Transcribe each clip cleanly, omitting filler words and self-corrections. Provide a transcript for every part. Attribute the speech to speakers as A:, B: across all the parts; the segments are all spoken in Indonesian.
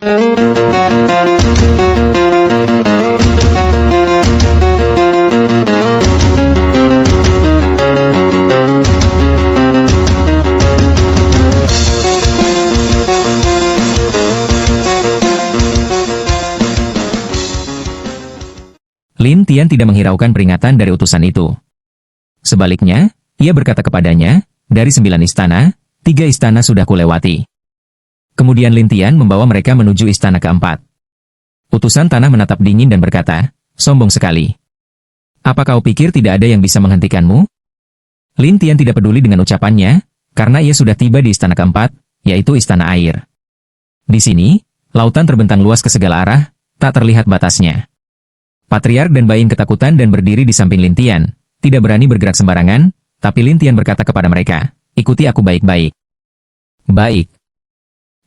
A: Lin Tian tidak menghiraukan peringatan dari utusan itu. Sebaliknya, ia berkata kepadanya, dari 9 istana, 3 istana sudah kulewati. Kemudian Lin Tian membawa mereka menuju istana keempat. Utusan tanah menatap dingin dan berkata, sombong sekali. Apa kau pikir tidak ada yang bisa menghentikanmu? Lin Tian tidak peduli dengan ucapannya, karena ia sudah tiba di istana keempat, yaitu istana air. Di sini, lautan terbentang luas ke segala arah, tak terlihat batasnya. Patriark dan Bayin ketakutan dan berdiri di samping Lin Tian, tidak berani bergerak sembarangan, tapi Lin Tian berkata kepada mereka, ikuti aku baik-baik. Baik.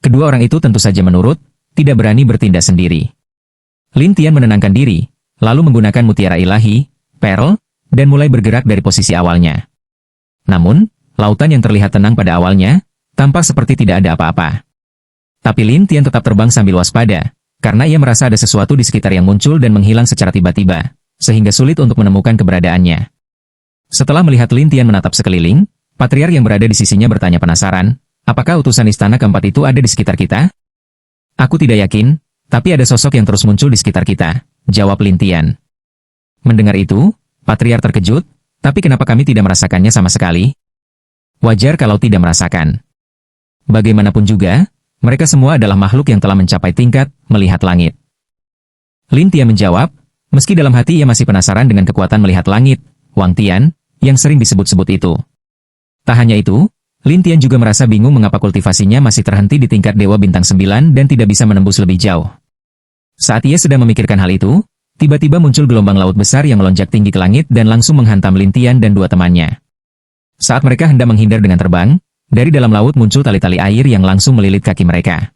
A: Kedua orang itu tentu saja menurut, tidak berani bertindak sendiri. Lin Tian menenangkan diri, lalu menggunakan mutiara ilahi, Pearl, dan mulai bergerak dari posisi awalnya. Namun, lautan yang terlihat tenang pada awalnya, tampak seperti tidak ada apa-apa. Tapi Lin Tian tetap terbang sambil waspada, karena ia merasa ada sesuatu di sekitar yang muncul dan menghilang secara tiba-tiba, sehingga sulit untuk menemukan keberadaannya. Setelah melihat Lin Tian menatap sekeliling, Patriark yang berada di sisinya bertanya penasaran, apakah utusan istana keempat itu ada di sekitar kita? Aku tidak yakin, tapi ada sosok yang terus muncul di sekitar kita, jawab Lin Tian. Mendengar itu, Patriark terkejut, tapi kenapa kami tidak merasakannya sama sekali? Wajar kalau tidak merasakan. Bagaimanapun juga, mereka semua adalah makhluk yang telah mencapai tingkat melihat langit. Lin Tian menjawab, meski dalam hati ia masih penasaran dengan kekuatan melihat langit, Wang Tian, yang sering disebut-sebut itu. Tak hanya itu, Lin Tian juga merasa bingung mengapa kultivasinya masih terhenti di tingkat Dewa Bintang 9 dan tidak bisa menembus lebih jauh. Saat ia sedang memikirkan hal itu, tiba-tiba muncul gelombang laut besar yang melonjak tinggi ke langit dan langsung menghantam Lin Tian dan dua temannya. Saat mereka hendak menghindar dengan terbang, dari dalam laut muncul tali-tali air yang langsung melilit kaki mereka.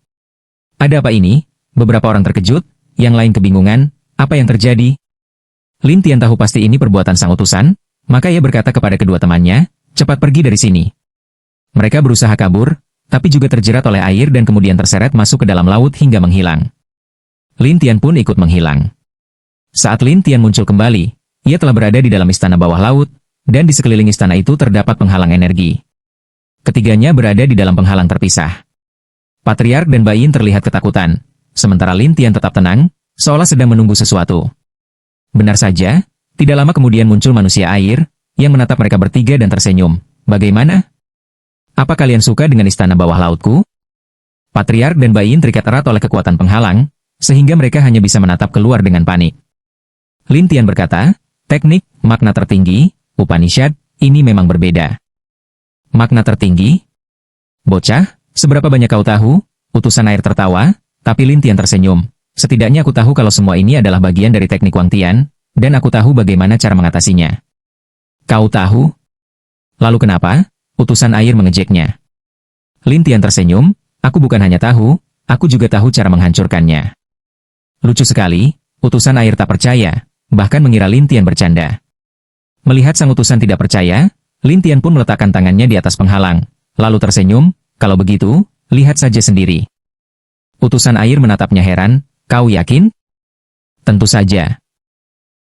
A: Ada apa ini? Beberapa orang terkejut, yang lain kebingungan, apa yang terjadi? Lin Tian tahu pasti ini perbuatan sang utusan, maka ia berkata kepada kedua temannya, cepat pergi dari sini. Mereka berusaha kabur, tapi juga terjerat oleh air dan kemudian terseret masuk ke dalam laut hingga menghilang. Lin Tian pun ikut menghilang. Saat Lin Tian muncul kembali, ia telah berada di dalam istana bawah laut, dan di sekeliling istana itu terdapat penghalang energi. Ketiganya berada di dalam penghalang terpisah. Patriark dan Bayin terlihat ketakutan, sementara Lin Tian tetap tenang, seolah sedang menunggu sesuatu. Benar saja, tidak lama kemudian muncul manusia air, yang menatap mereka bertiga dan tersenyum. Bagaimana? Apa kalian suka dengan istana bawah lautku? Patriark dan Bayin terikat erat oleh kekuatan penghalang, sehingga mereka hanya bisa menatap keluar dengan panik. Lin Tian berkata, teknik, makna tertinggi, Upanishad, ini memang berbeda. Makna tertinggi? Bocah, seberapa banyak kau tahu? Utusan air tertawa, tapi Lin Tian tersenyum. Setidaknya aku tahu kalau semua ini adalah bagian dari teknik Wang Tian, dan aku tahu bagaimana cara mengatasinya. Kau tahu? Lalu kenapa? Utusan air mengejeknya. Lin Tian tersenyum, aku bukan hanya tahu, aku juga tahu cara menghancurkannya. Lucu sekali, utusan air tak percaya, bahkan mengira Lin Tian bercanda. Melihat sang utusan tidak percaya, Lin Tian pun meletakkan tangannya di atas penghalang, lalu tersenyum, kalau begitu, lihat saja sendiri. Utusan air menatapnya heran, kau yakin? Tentu saja.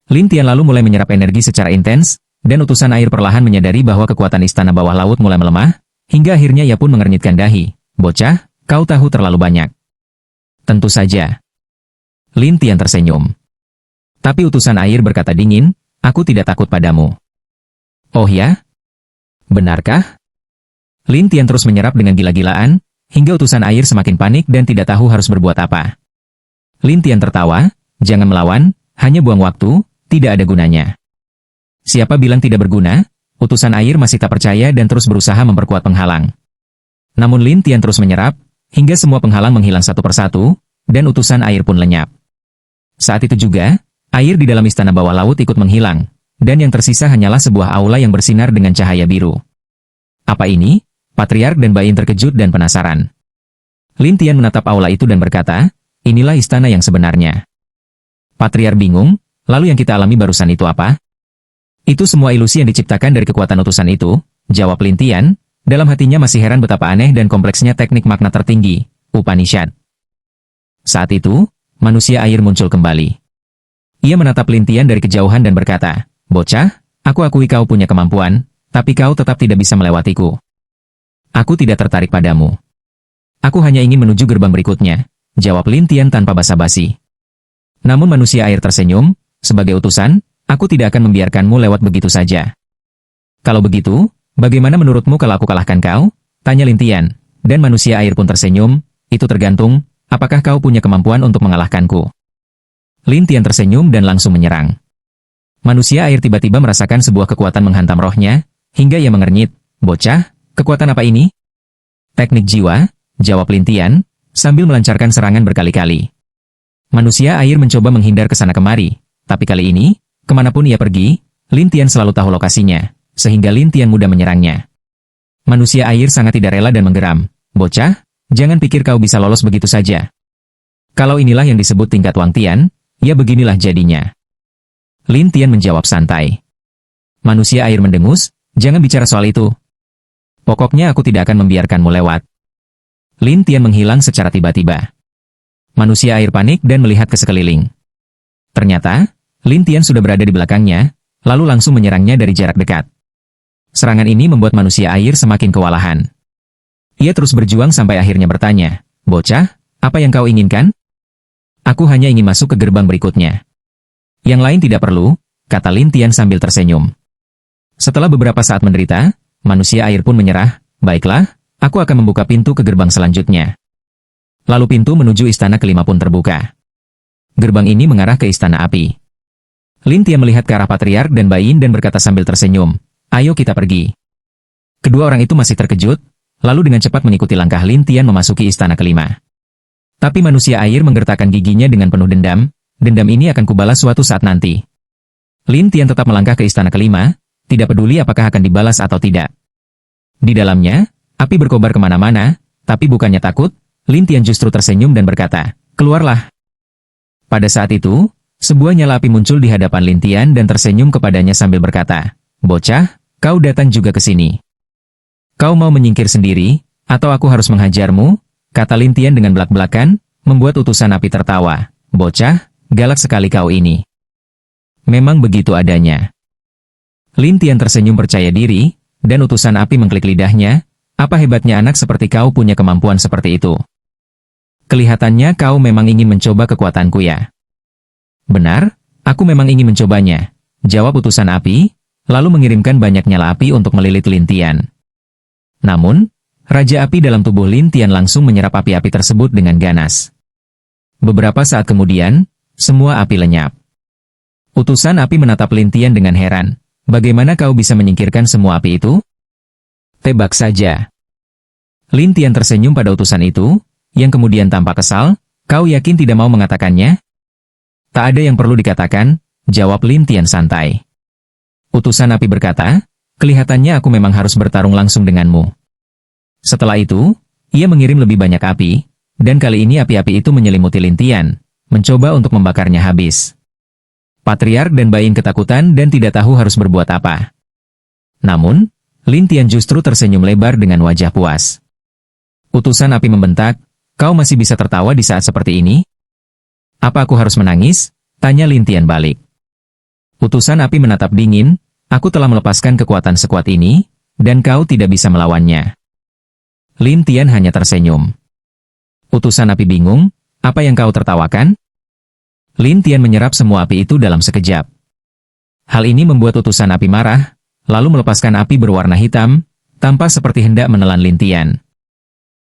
A: Lin Tian lalu mulai menyerap energi secara intens, dan utusan air perlahan menyadari bahwa kekuatan istana bawah laut mulai melemah, hingga akhirnya ia pun mengernyitkan dahi. Bocah, kau tahu terlalu banyak. Tentu saja. Lin Tian tersenyum. Tapi utusan air berkata dingin, aku tidak takut padamu. Oh ya? Benarkah? Lin Tian terus menyerap dengan gila-gilaan, hingga utusan air semakin panik dan tidak tahu harus berbuat apa. Lin Tian tertawa, jangan melawan, hanya buang waktu, tidak ada gunanya. Siapa bilang tidak berguna? Utusan air masih tak percaya dan terus berusaha memperkuat penghalang. Namun Lin Tian terus menyerap, hingga semua penghalang menghilang satu persatu, dan utusan air pun lenyap. Saat itu juga, air di dalam istana bawah laut ikut menghilang, dan yang tersisa hanyalah sebuah aula yang bersinar dengan cahaya biru. Apa ini? Patriark dan Bayin terkejut dan penasaran. Lin Tian menatap aula itu dan berkata, inilah istana yang sebenarnya. Patriark bingung, lalu yang kita alami barusan itu apa? Itu semua ilusi yang diciptakan dari kekuatan utusan itu, jawab Lin Tian, dalam hatinya masih heran betapa aneh dan kompleksnya teknik makna tertinggi, Upanishad. Saat itu, manusia air muncul kembali. Ia menatap Lintian dari kejauhan dan berkata, "Bocah, aku akui kau punya kemampuan, tapi kau tetap tidak bisa melewatiku. Aku tidak tertarik padamu. Aku hanya ingin menuju gerbang berikutnya," jawab Lintian tanpa basa-basi. Namun manusia air tersenyum, "Sebagai utusan, aku tidak akan membiarkanmu lewat begitu saja." "Kalau begitu, bagaimana menurutmu kalau aku kalahkan kau?" tanya Lintian, dan manusia air pun tersenyum, "Itu tergantung, apakah kau punya kemampuan untuk mengalahkanku?" Lintian tersenyum dan langsung menyerang. Manusia air tiba-tiba merasakan sebuah kekuatan menghantam rohnya, hingga ia mengernyit, "Bocah, kekuatan apa ini?" "Teknik jiwa," jawab Lintian, sambil melancarkan serangan berkali-kali. Manusia air mencoba menghindar ke sana kemari, tapi kali ini, kemanapun ia pergi, Lintian selalu tahu lokasinya, sehingga Lintian mudah menyerangnya. Manusia air sangat tidak rela dan menggeram, "Bocah, jangan pikir kau bisa lolos begitu saja. Kalau inilah yang disebut tingkat Wang Tian, ya beginilah jadinya." Lintian menjawab santai. Manusia air mendengus, "Jangan bicara soal itu. Pokoknya aku tidak akan membiarkanmu lewat." Lintian menghilang secara tiba-tiba. Manusia air panik dan melihat ke sekeliling. Ternyata, Lintian sudah berada di belakangnya, lalu langsung menyerangnya dari jarak dekat. Serangan ini membuat manusia air semakin kewalahan. Ia terus berjuang sampai akhirnya bertanya, "Bocah, apa yang kau inginkan?" "Aku hanya ingin masuk ke gerbang berikutnya." "Yang lain tidak perlu," kata Lintian sambil tersenyum. Setelah beberapa saat menderita, manusia air pun menyerah, "Baiklah, aku akan membuka pintu ke gerbang selanjutnya." Lalu pintu menuju istana kelima pun terbuka. Gerbang ini mengarah ke istana api. Lintian melihat ke arah Patriark dan Bayin dan berkata sambil tersenyum, "Ayo kita pergi." Kedua orang itu masih terkejut, lalu dengan cepat mengikuti langkah Lintian memasuki istana kelima. Tapi manusia air menggertakkan giginya dengan penuh dendam, "Dendam ini akan kubalas suatu saat nanti." Lintian tetap melangkah ke istana kelima, tidak peduli apakah akan dibalas atau tidak. Di dalamnya, api berkobar kemana-mana, tapi bukannya takut, Lintian justru tersenyum dan berkata, "Keluarlah." Pada saat itu, sebuah nyala api muncul di hadapan Lintian dan tersenyum kepadanya sambil berkata, "Bocah, kau datang juga ke sini. Kau mau menyingkir sendiri, atau aku harus menghajarmu?" kata Lintian dengan belak-belakan, membuat utusan api tertawa. "Bocah, galak sekali kau ini." Memang begitu adanya. Lintian tersenyum percaya diri, dan utusan api mengklik lidahnya, "Apa hebatnya anak seperti kau punya kemampuan seperti itu? Kelihatannya kau memang ingin mencoba kekuatanku ya?" "Benar, aku memang ingin mencobanya," jawab utusan api, lalu mengirimkan banyak nyala api untuk melilit Lintian. Namun, Raja Api dalam tubuh Lintian langsung menyerap api-api tersebut dengan ganas. Beberapa saat kemudian, semua api lenyap. Utusan api menatap Lintian dengan heran, "Bagaimana kau bisa menyingkirkan semua api itu?" "Tebak saja." Lintian tersenyum pada utusan itu, yang kemudian tampak kesal, "Kau yakin tidak mau mengatakannya?" "Tak ada yang perlu dikatakan," jawab Lintian santai. Utusan api berkata, "Kelihatannya aku memang harus bertarung langsung denganmu." Setelah itu, ia mengirim lebih banyak api, dan kali ini api-api itu menyelimuti Lintian, mencoba untuk membakarnya habis. Patriark dan Bayin ketakutan dan tidak tahu harus berbuat apa. Namun, Lintian justru tersenyum lebar dengan wajah puas. Utusan api membentak, "Kau masih bisa tertawa di saat seperti ini? Apa aku harus menangis?" tanya Lintian balik. Utusan api menatap dingin, "Aku telah melepaskan kekuatan sekuat ini, dan kau tidak bisa melawannya." Lintian hanya tersenyum. Utusan api bingung, "Apa yang kau tertawakan?" Lintian menyerap semua api itu dalam sekejap. Hal ini membuat utusan api marah, lalu melepaskan api berwarna hitam, tampak seperti hendak menelan Lintian.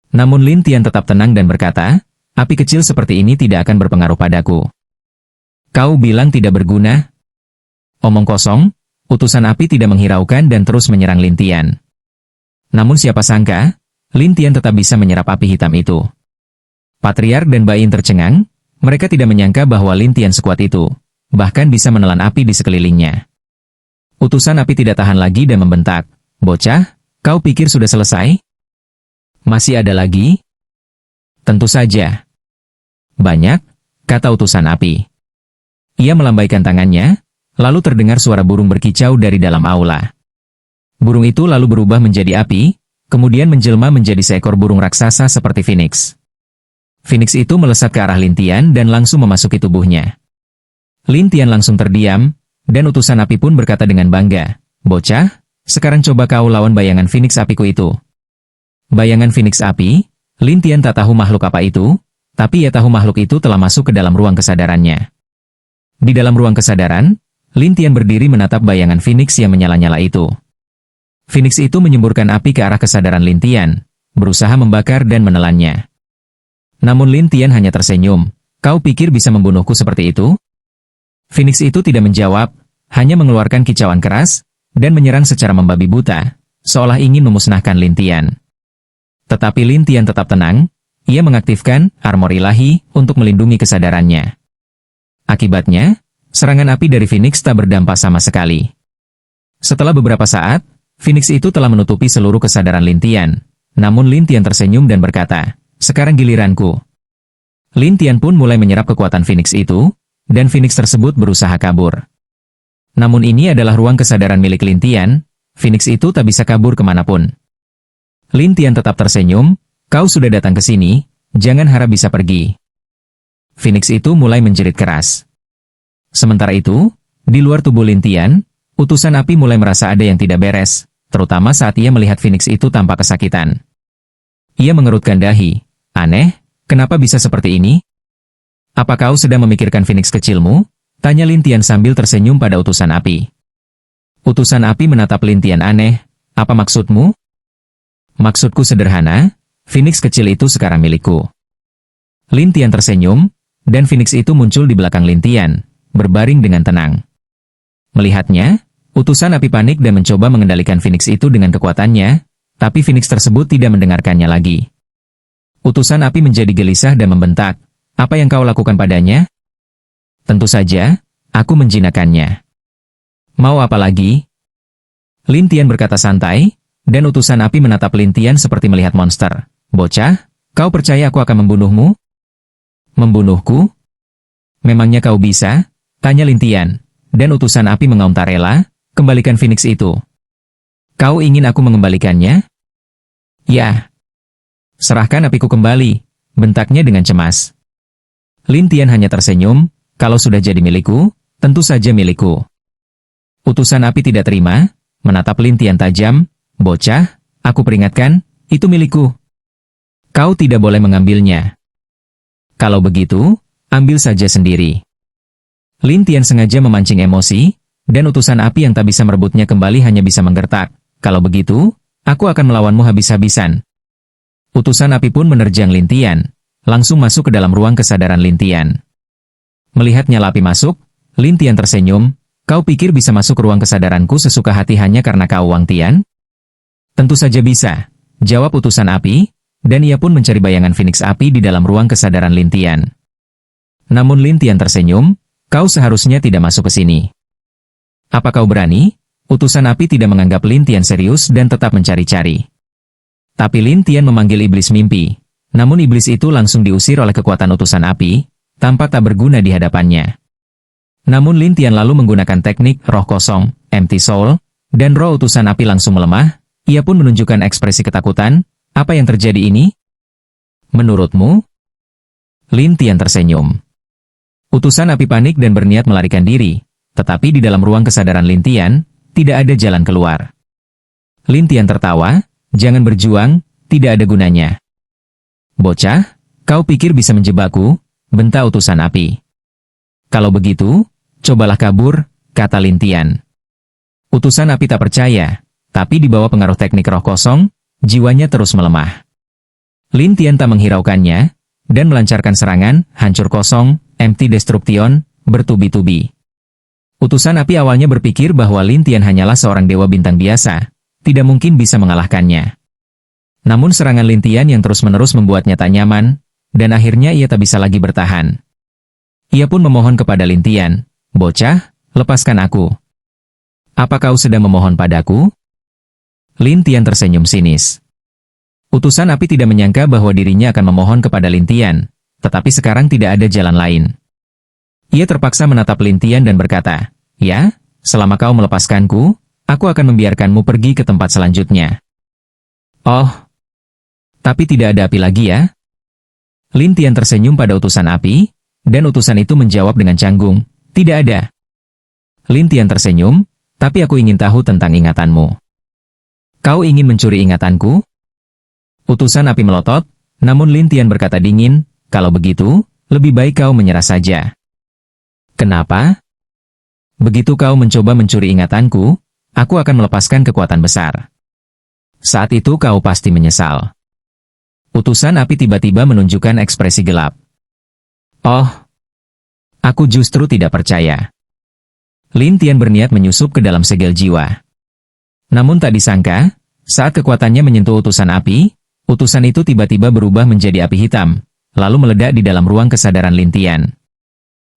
A: Namun Lintian tetap tenang dan berkata, "Api kecil seperti ini tidak akan berpengaruh padaku." "Kau bilang tidak berguna?" Omong kosong, utusan api tidak menghiraukan dan terus menyerang Lintian. Namun siapa sangka, Lintian tetap bisa menyerap api hitam itu. Patriark dan Bayin tercengang, mereka tidak menyangka bahwa Lintian sekuat itu, bahkan bisa menelan api di sekelilingnya. Utusan api tidak tahan lagi dan membentak, "Bocah, kau pikir sudah selesai? Masih ada lagi?" "Tentu saja. Banyak," kata utusan api. Ia melambaikan tangannya, lalu terdengar suara burung berkicau dari dalam aula. Burung itu lalu berubah menjadi api, kemudian menjelma menjadi seekor burung raksasa seperti Phoenix. Phoenix itu melesat ke arah Lin Tian dan langsung memasuki tubuhnya. Lin Tian langsung terdiam, dan utusan api pun berkata dengan bangga, "Bocah, sekarang coba kau lawan bayangan Phoenix apiku itu." Bayangan Phoenix api, Lin Tian tak tahu makhluk apa itu, tapi ia tahu makhluk itu telah masuk ke dalam ruang kesadarannya. Di dalam ruang kesadaran, Lin Tian berdiri menatap bayangan Phoenix yang menyala-nyala itu. Phoenix itu menyemburkan api ke arah kesadaran Lin Tian, berusaha membakar dan menelannya. Namun Lin Tian hanya tersenyum. "Kau pikir bisa membunuhku seperti itu?" Phoenix itu tidak menjawab, hanya mengeluarkan kicauan keras, dan menyerang secara membabi buta, seolah ingin memusnahkan Lin Tian. Tetapi Lin Tian tetap tenang, ia mengaktifkan armor ilahi untuk melindungi kesadarannya. Akibatnya, serangan api dari Phoenix tak berdampak sama sekali. Setelah beberapa saat, Phoenix itu telah menutupi seluruh kesadaran Lin Tian, namun Lin Tian tersenyum dan berkata, "Sekarang giliranku." Lin Tian pun mulai menyerap kekuatan Phoenix itu, dan Phoenix tersebut berusaha kabur. Namun ini adalah ruang kesadaran milik Lin Tian, Phoenix itu tak bisa kabur kemanapun. Lin Tian tetap tersenyum, "Kau sudah datang ke sini, jangan harap bisa pergi." Phoenix itu mulai menjerit keras. Sementara itu, di luar tubuh Lin Tian, utusan api mulai merasa ada yang tidak beres, terutama saat ia melihat Phoenix itu tampak kesakitan. Ia mengerutkan dahi. "Aneh, kenapa bisa seperti ini?" "Apa kau sedang memikirkan Phoenix kecilmu?" tanya Lin Tian sambil tersenyum pada utusan api. Utusan api menatap Lin Tian aneh. "Apa maksudmu?" "Maksudku sederhana, Phoenix kecil itu sekarang milikku." Lin Tian tersenyum, dan Phoenix itu muncul di belakang Lin Tian, berbaring dengan tenang. Melihatnya, utusan api panik dan mencoba mengendalikan Phoenix itu dengan kekuatannya, tapi Phoenix tersebut tidak mendengarkannya lagi. Utusan api menjadi gelisah dan membentak, "Apa yang kau lakukan padanya?" "Tentu saja, aku menjinakkannya." "Mau apa lagi?" Lin Tian berkata santai, dan utusan api menatap Lin Tian seperti melihat monster. "Bocah, kau percaya aku akan membunuhmu?" "Membunuhku? Memangnya kau bisa?" tanya Lin Tian, dan utusan api mengaum tak rela, "Kembalikan Phoenix itu." "Kau ingin aku mengembalikannya?" "Ya." "Serahkan apiku kembali," bentaknya dengan cemas. Lin Tian hanya tersenyum, "Kalau sudah jadi milikku, tentu saja milikku." Utusan api tidak terima, menatap Lin Tian tajam, "Bocah, aku peringatkan, itu milikku. Kau tidak boleh mengambilnya. Kalau begitu, ambil saja sendiri." Lin Tian sengaja memancing emosi, dan utusan api yang tak bisa merebutnya kembali hanya bisa menggertak, "Kalau begitu, aku akan melawanmu habis-habisan." Utusan api pun menerjang Lin Tian, langsung masuk ke dalam ruang kesadaran Lin Tian. Melihat nyala api masuk, Lin Tian tersenyum, "Kau pikir bisa masuk ke ruang kesadaranku sesuka hati hanya karena kau Wang Tian?" "Tentu saja bisa," jawab utusan api, dan ia pun mencari bayangan Phoenix api di dalam ruang kesadaran Lin Tian. Namun Lin Tian tersenyum, "Kau seharusnya tidak masuk ke sini." "Apa kau berani?" Utusan api tidak menganggap Lin Tian serius dan tetap mencari-cari. Tapi Lin Tian memanggil iblis mimpi. Namun iblis itu langsung diusir oleh kekuatan utusan api, tampak tak berguna di hadapannya. Namun Lin Tian lalu menggunakan teknik roh kosong, empty soul, dan roh utusan api langsung melemah, ia pun menunjukkan ekspresi ketakutan. "Apa yang terjadi ini? Menurutmu?" Lin Tian tersenyum. Utusan api panik dan berniat melarikan diri, tetapi di dalam ruang kesadaran Lin Tian, tidak ada jalan keluar. Lin Tian tertawa, "Jangan berjuang, tidak ada gunanya." "Bocah, kau pikir bisa menjebakku?" bentak utusan api. "Kalau begitu, cobalah kabur," kata Lin Tian. Utusan api tak percaya, tapi di bawah pengaruh teknik roh kosong, jiwanya terus melemah. Lin Tian tak menghiraukannya, dan melancarkan serangan, hancur kosong, empty destruction, bertubi-tubi. Utusan api awalnya berpikir bahwa Lin Tian hanyalah seorang dewa bintang biasa, tidak mungkin bisa mengalahkannya. Namun serangan Lin Tian yang terus-menerus membuatnya tak nyaman, dan akhirnya ia tak bisa lagi bertahan. Ia pun memohon kepada Lin Tian, "Bocah, lepaskan aku." "Apa kau sedang memohon padaku?" Lin Tian tersenyum sinis. Utusan api tidak menyangka bahwa dirinya akan memohon kepada Lin Tian, tetapi sekarang tidak ada jalan lain. Ia terpaksa menatap Lin Tian dan berkata, "Ya, selama kau melepaskanku, aku akan membiarkanmu pergi ke tempat selanjutnya." "Oh, tapi tidak ada api lagi ya?" Lin Tian tersenyum pada utusan api, dan utusan itu menjawab dengan canggung, "Tidak ada." Lin Tian tersenyum, "Tapi aku ingin tahu tentang ingatanmu. Kau ingin mencuri ingatanku?" Utusan api melotot, namun Lin Tian berkata dingin, "Kalau begitu, lebih baik kau menyerah saja." "Kenapa?" "Begitu kau mencoba mencuri ingatanku, aku akan melepaskan kekuatan besar. Saat itu kau pasti menyesal." Utusan api tiba-tiba menunjukkan ekspresi gelap. "Oh, aku justru tidak percaya." Lin Tian berniat menyusup ke dalam segel jiwa. Namun tak disangka, saat kekuatannya menyentuh utusan api, utusan itu tiba-tiba berubah menjadi api hitam, lalu meledak di dalam ruang kesadaran Lin Tian.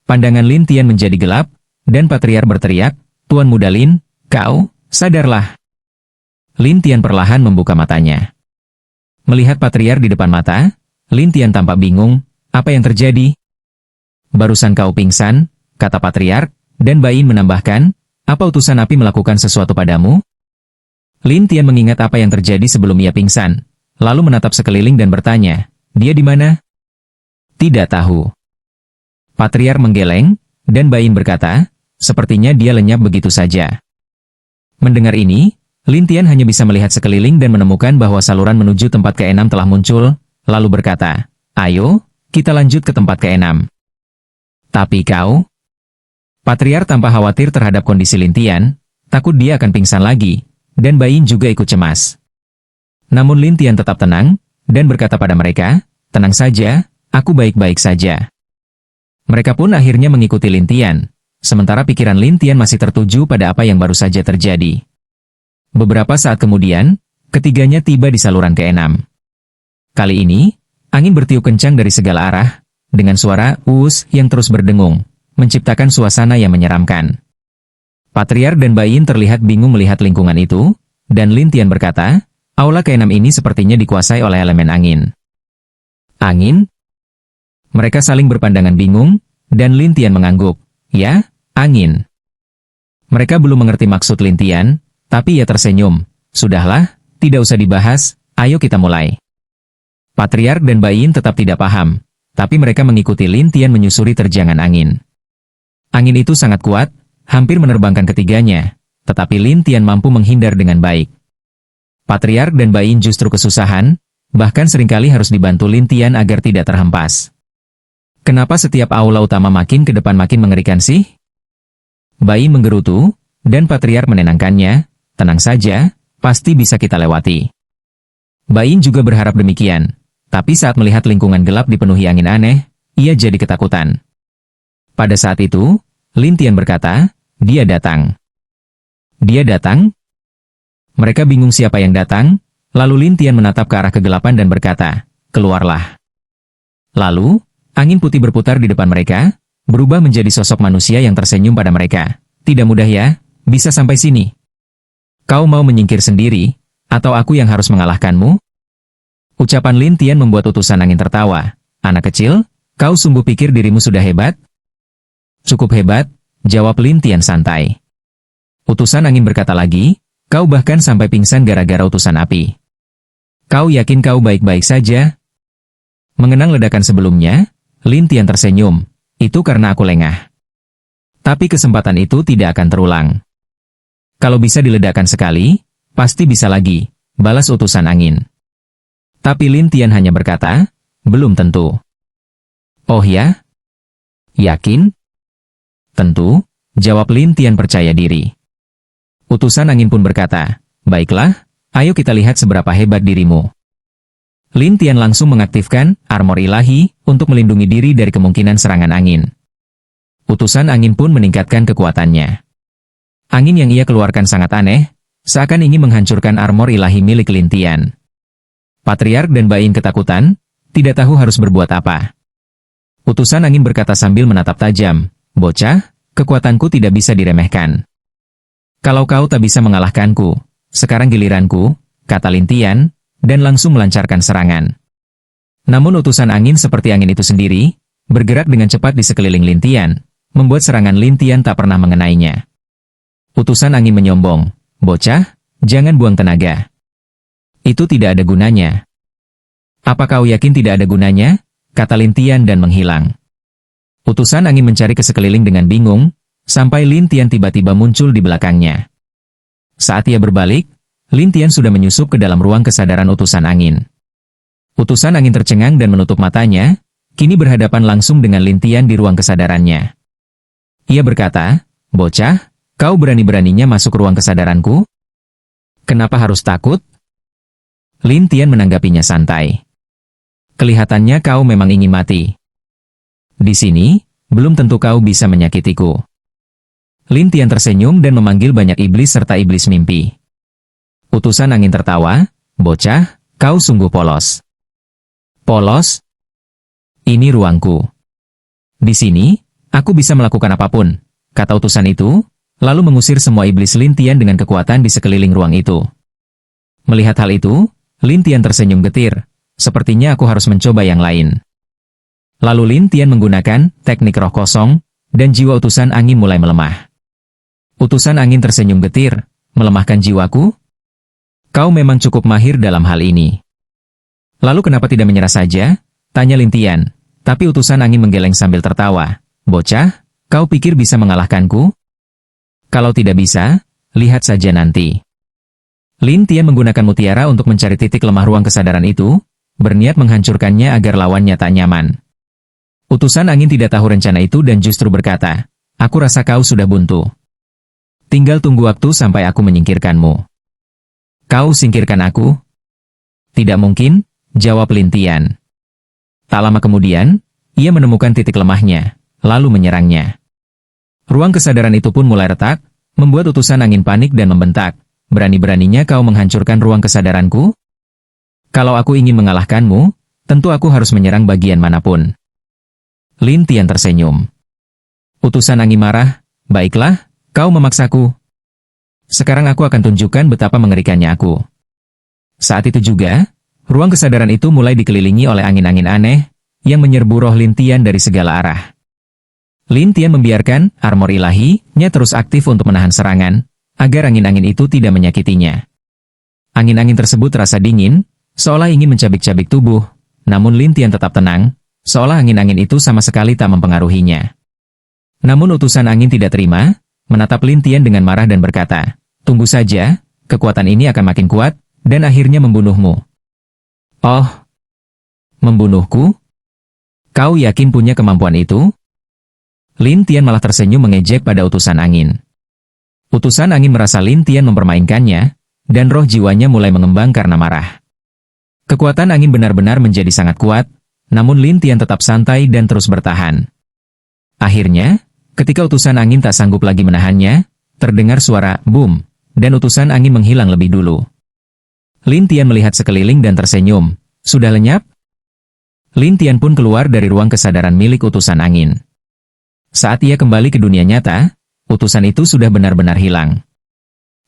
A: Pandangan Lin Tian menjadi gelap, dan Patriar berteriak, "Tuan Muda Lin, kau, sadarlah." Lin Tian perlahan membuka matanya. Melihat Patriar di depan mata, Lin Tian tampak bingung, "Apa yang terjadi?" "Barusan kau pingsan," kata Patriar, dan Bai Yin menambahkan, "Apa utusan api melakukan sesuatu padamu?" Lin Tian mengingat apa yang terjadi sebelum ia pingsan, lalu menatap sekeliling dan bertanya, "Dia di mana?" "Tidak tahu." Patriar menggeleng, dan Bai Yin berkata, "Sepertinya dia lenyap begitu saja." Mendengar ini, Lin Tian hanya bisa melihat sekeliling dan menemukan bahwa saluran menuju tempat ke-6 telah muncul, lalu berkata, "Ayo, kita lanjut ke tempat ke-6. "Tapi kau?" Patriar tampak khawatir terhadap kondisi Lin Tian, takut dia akan pingsan lagi, dan Bai Yin juga ikut cemas. Namun Lin Tian tetap tenang, dan berkata pada mereka, "Tenang saja, aku baik-baik saja." Mereka pun akhirnya mengikuti Lin Tian, sementara pikiran Lin Tian masih tertuju pada apa yang baru saja terjadi. Beberapa saat kemudian, ketiganya tiba di saluran ke-6. Kali ini, angin bertiup kencang dari segala arah, dengan suara "us" yang terus berdengung, menciptakan suasana yang menyeramkan. Patriar dan Bai Yin terlihat bingung melihat lingkungan itu, dan Lin Tian berkata, "Aula ke-6 ini sepertinya dikuasai oleh elemen angin." "Angin?" Mereka saling berpandangan bingung, dan Lin Tian mengangguk, "Ya, angin." Mereka belum mengerti maksud Lin Tian, tapi ia tersenyum, "Sudahlah, tidak usah dibahas, ayo kita mulai." Patriar dan Bai Yin tetap tidak paham, tapi mereka mengikuti Lin Tian menyusuri terjangan angin. Angin itu sangat kuat, hampir menerbangkan ketiganya, tetapi Lin Tian mampu menghindar dengan baik. Patriar dan Bai Yin justru kesusahan, bahkan seringkali harus dibantu Lin Tian agar tidak terhempas. "Kenapa setiap aula utama makin ke depan makin mengerikan sih?" Bai Yin menggerutu, dan Patriar menenangkannya, "Tenang saja, pasti bisa kita lewati." Bai Yin juga berharap demikian, tapi saat melihat lingkungan gelap dipenuhi angin aneh, ia jadi ketakutan. Pada saat itu, Lin Tian berkata, "Dia datang." "Dia datang?" Mereka bingung siapa yang datang, lalu Lin Tian menatap ke arah kegelapan dan berkata, "Keluarlah." Lalu, angin putih berputar di depan mereka, berubah menjadi sosok manusia yang tersenyum pada mereka. "Tidak mudah ya, bisa sampai sini. Kau mau menyingkir sendiri, atau aku yang harus mengalahkanmu?" Ucapan Lin Tian membuat utusan angin tertawa. "Anak kecil, kau sungguh pikir dirimu sudah hebat?" "Cukup hebat," jawab Lin Tian santai. Utusan angin berkata lagi, "Kau bahkan sampai pingsan gara-gara utusan api. Kau yakin kau baik-baik saja?" Mengenang ledakan sebelumnya, Lin Tian tersenyum, "Itu karena aku lengah. Tapi kesempatan itu tidak akan terulang. Kalau bisa diledakkan sekali, pasti bisa lagi," balas utusan angin. Tapi Lin Tian hanya berkata, "Belum tentu." "Oh ya? Yakin?" "Tentu," jawab Lin Tian percaya diri. Utusan angin pun berkata, "Baiklah, ayo kita lihat seberapa hebat dirimu." Lin Tian langsung mengaktifkan armor ilahi untuk melindungi diri dari kemungkinan serangan angin. Utusan angin pun meningkatkan kekuatannya. Angin yang ia keluarkan sangat aneh, seakan ingin menghancurkan armor ilahi milik Lin Tian. Patriark dan Bai Yin ketakutan, tidak tahu harus berbuat apa. Utusan angin berkata sambil menatap tajam, "Bocah, kekuatanku tidak bisa diremehkan. Kalau kau tak bisa mengalahkanku, sekarang giliranku," kata Lin Tian, dan langsung melancarkan serangan. Namun utusan angin seperti angin itu sendiri, bergerak dengan cepat di sekeliling Lin Tian, membuat serangan Lin Tian tak pernah mengenainya. Utusan angin menyombong, "Bocah, jangan buang tenaga. Itu tidak ada gunanya." "Apa kau yakin tidak ada gunanya?" kata Lin Tian dan menghilang. Utusan angin mencari ke sekeliling dengan bingung, sampai Lin Tian tiba-tiba muncul di belakangnya. Saat ia berbalik, Lin Tian sudah menyusup ke dalam ruang kesadaran utusan angin. Utusan angin tercengang dan menutup matanya, kini berhadapan langsung dengan Lin Tian di ruang kesadarannya. Ia berkata, "Bocah, kau berani-beraninya masuk ruang kesadaranku? Kenapa harus takut?" Lin Tian menanggapinya santai. "Kelihatannya kau memang ingin mati. Di sini, belum tentu kau bisa menyakitiku." Lin Tian tersenyum dan memanggil banyak iblis serta iblis mimpi. Utusan angin tertawa, "Bocah, kau sungguh polos." "Polos? Ini ruangku. Di sini, aku bisa melakukan apapun," kata utusan itu, lalu mengusir semua iblis Lin Tian dengan kekuatan di sekeliling ruang itu. Melihat hal itu, Lin Tian tersenyum getir. "Sepertinya aku harus mencoba yang lain." Lalu Lin Tian menggunakan teknik roh kosong, dan jiwa utusan angin mulai melemah. Utusan angin tersenyum getir, "Melemahkan jiwaku? Kau memang cukup mahir dalam hal ini. Lalu kenapa tidak menyerah saja?" tanya Lin Tian. Tapi utusan angin menggeleng sambil tertawa. "Bocah, kau pikir bisa mengalahkanku? Kalau tidak bisa, lihat saja nanti." Lin Tian menggunakan mutiara untuk mencari titik lemah ruang kesadaran itu, berniat menghancurkannya agar lawannya tak nyaman. Utusan angin tidak tahu rencana itu dan justru berkata, "Aku rasa kau sudah buntu. Tinggal tunggu waktu sampai aku menyingkirkanmu." "Kau singkirkan aku?" "Tidak mungkin," jawab Lin Tian. Tak lama kemudian, ia menemukan titik lemahnya, lalu menyerangnya. Ruang kesadaran itu pun mulai retak, membuat utusan angin panik dan membentak, "Berani-beraninya kau menghancurkan ruang kesadaranku? Kalau aku ingin mengalahkanmu, tentu aku harus menyerang bagian manapun." Lin Tian tersenyum. Utusan angin marah, "Baiklah, kau memaksaku. Sekarang aku akan tunjukkan betapa mengerikannya aku." Saat itu juga, ruang kesadaran itu mulai dikelilingi oleh angin-angin aneh, yang menyerbu roh Lin Tian dari segala arah. Lin Tian membiarkan armor ilahi-nya terus aktif untuk menahan serangan, agar angin-angin itu tidak menyakitinya. Angin-angin tersebut terasa dingin, seolah ingin mencabik-cabik tubuh, namun Lin Tian tetap tenang, seolah angin-angin itu sama sekali tak mempengaruhinya. Namun utusan angin tidak terima, menatap Lin Tian dengan marah dan berkata, "Tunggu saja, kekuatan ini akan makin kuat, dan akhirnya membunuhmu." "Oh, membunuhku? Kau yakin punya kemampuan itu?" Lin Tian malah tersenyum mengejek pada utusan angin. Utusan angin merasa Lin Tian mempermainkannya, dan roh jiwanya mulai mengembang karena marah. Kekuatan angin benar-benar menjadi sangat kuat, namun Lin Tian tetap santai dan terus bertahan. Akhirnya, ketika utusan angin tak sanggup lagi menahannya, terdengar suara boom, dan utusan angin menghilang lebih dulu. Lin Tian melihat sekeliling dan tersenyum. "Sudah lenyap?" Lin Tian pun keluar dari ruang kesadaran milik utusan angin. Saat ia kembali ke dunia nyata, utusan itu sudah benar-benar hilang.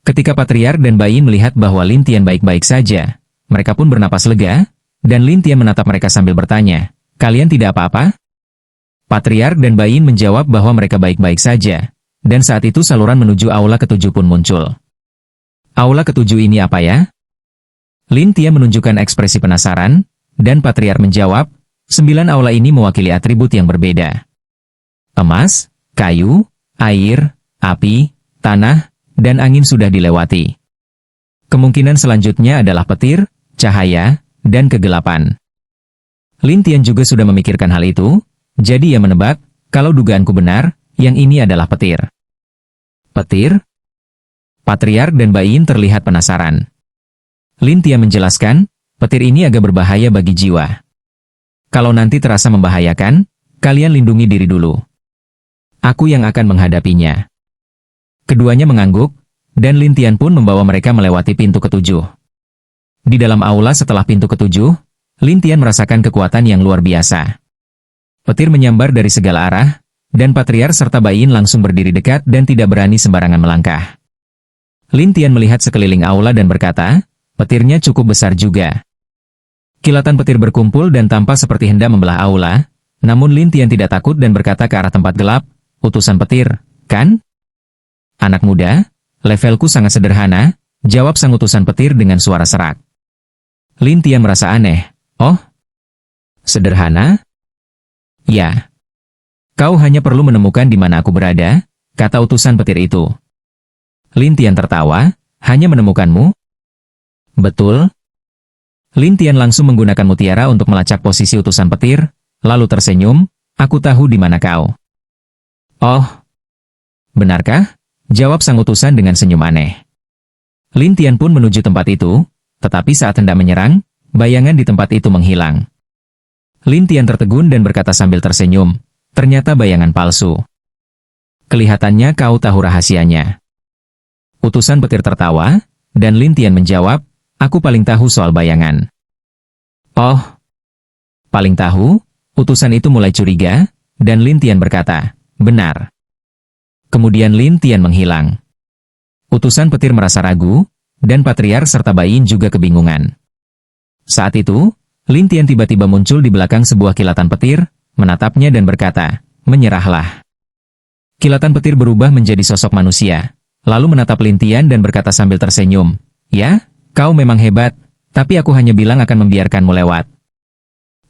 A: Ketika Patriark dan Bayin melihat bahwa Lin Tian baik-baik saja, mereka pun bernapas lega, dan Lin Tian menatap mereka sambil bertanya, "Kalian tidak apa-apa?" Patriark dan Bayin menjawab bahwa mereka baik-baik saja, dan saat itu saluran menuju aula ketujuh pun muncul. "Aula ketujuh ini apa ya?" Lin Tian menunjukkan ekspresi penasaran, dan Patriark menjawab, 9 aula ini mewakili atribut yang berbeda. Emas, kayu, air, api, tanah, dan angin sudah dilewati. Kemungkinan selanjutnya adalah petir, cahaya, dan kegelapan. Lin Tian juga sudah memikirkan hal itu, jadi ia menebak, kalau dugaanku benar, yang ini adalah petir. Petir? Patriark dan Bayin terlihat penasaran. Lin Tian menjelaskan, petir ini agak berbahaya bagi jiwa. Kalau nanti terasa membahayakan, kalian lindungi diri dulu. Aku yang akan menghadapinya. Keduanya mengangguk, dan Lin Tian pun membawa mereka melewati pintu ketujuh. Di dalam aula setelah pintu ketujuh, Lin Tian merasakan kekuatan yang luar biasa. Petir menyambar dari segala arah, dan Patriark serta Bayin langsung berdiri dekat dan tidak berani sembarangan melangkah. Lin Tian melihat sekeliling aula dan berkata, petirnya cukup besar juga. Kilatan petir berkumpul dan tampak seperti hendak membelah aula, namun Lin Tian tidak takut dan berkata ke arah tempat gelap, "Utusan petir, kan?" "Anak muda, levelku sangat sederhana," jawab sang utusan petir dengan suara serak. Lin Tian merasa aneh. "Oh, sederhana? Ya. Kau hanya perlu menemukan di mana aku berada, kata utusan petir itu. Lin Tian tertawa, hanya menemukanmu? Betul. Lin Tian langsung menggunakan mutiara untuk melacak posisi utusan petir, lalu tersenyum, aku tahu di mana kau. Oh. Benarkah? Jawab sang utusan dengan senyum aneh. Lin Tian pun menuju tempat itu, tetapi saat hendak menyerang, bayangan di tempat itu menghilang. Lin Tian tertegun dan berkata sambil tersenyum, ternyata bayangan palsu. Kelihatannya kau tahu rahasianya. Utusan petir tertawa, dan Lin Tian menjawab, aku paling tahu soal bayangan. Oh, paling tahu? Utusan itu mulai curiga, dan Lin Tian berkata, benar. Kemudian Lin Tian menghilang. Utusan petir merasa ragu, dan Patriark serta Bai Yin juga kebingungan. Saat itu, Lin Tian tiba-tiba muncul di belakang sebuah kilatan petir, menatapnya dan berkata, menyerahlah. Kilatan petir berubah menjadi sosok manusia, lalu menatap Lin Tian dan berkata sambil tersenyum, ya, kau memang hebat, tapi aku hanya bilang akan membiarkanmu lewat.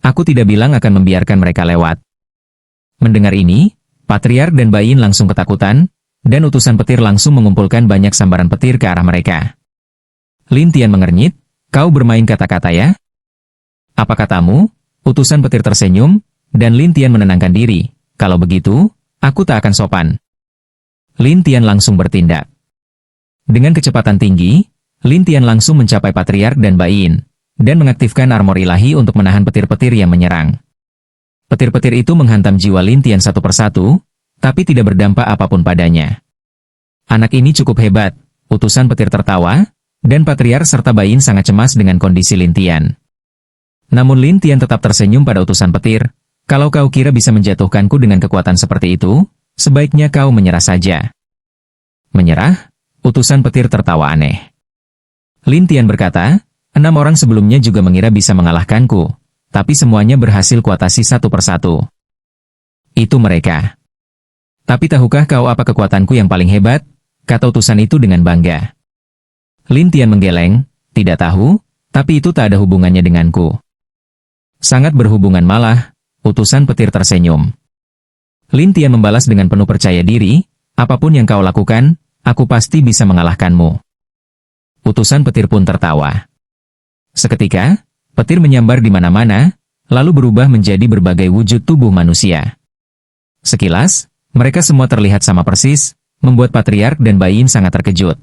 A: Aku tidak bilang akan membiarkan mereka lewat. Mendengar ini, Patriark dan Bai Yin langsung ketakutan, dan utusan petir langsung mengumpulkan banyak sambaran petir ke arah mereka. Lin Tian mengernyit, kau bermain kata-kata ya? Apa katamu? Utusan petir tersenyum, dan Lin Tian menenangkan diri, kalau begitu, aku tak akan sopan. Lin Tian langsung bertindak. Dengan kecepatan tinggi, Lin Tian langsung mencapai Patriark dan Bai Yin, dan mengaktifkan armor ilahi untuk menahan petir-petir yang menyerang. Petir-petir itu menghantam jiwa Lin Tian satu persatu, tapi tidak berdampak apapun padanya. Anak ini cukup hebat, utusan petir tertawa, dan Patriark serta Bai Yin sangat cemas dengan kondisi Lin Tian. Namun Lin Tian tetap tersenyum pada utusan petir, kalau kau kira bisa menjatuhkanku dengan kekuatan seperti itu, sebaiknya kau menyerah saja. Menyerah? Utusan petir tertawa aneh. Lin Tian berkata, 6 orang sebelumnya juga mengira bisa mengalahkanku, tapi semuanya berhasil kuatasi satu persatu. Itu mereka. Tapi tahukah kau apa kekuatanku yang paling hebat? Kata utusan itu dengan bangga. Lin Tian menggeleng, tidak tahu, tapi itu tak ada hubungannya denganku. Sangat berhubungan malah, utusan petir tersenyum. Lin Tian membalas dengan penuh percaya diri, apapun yang kau lakukan, aku pasti bisa mengalahkanmu. Utusan petir pun tertawa. Seketika, petir menyambar di mana-mana, lalu berubah menjadi berbagai wujud tubuh manusia. Sekilas, mereka semua terlihat sama persis, membuat Patriark dan Bai Yin sangat terkejut.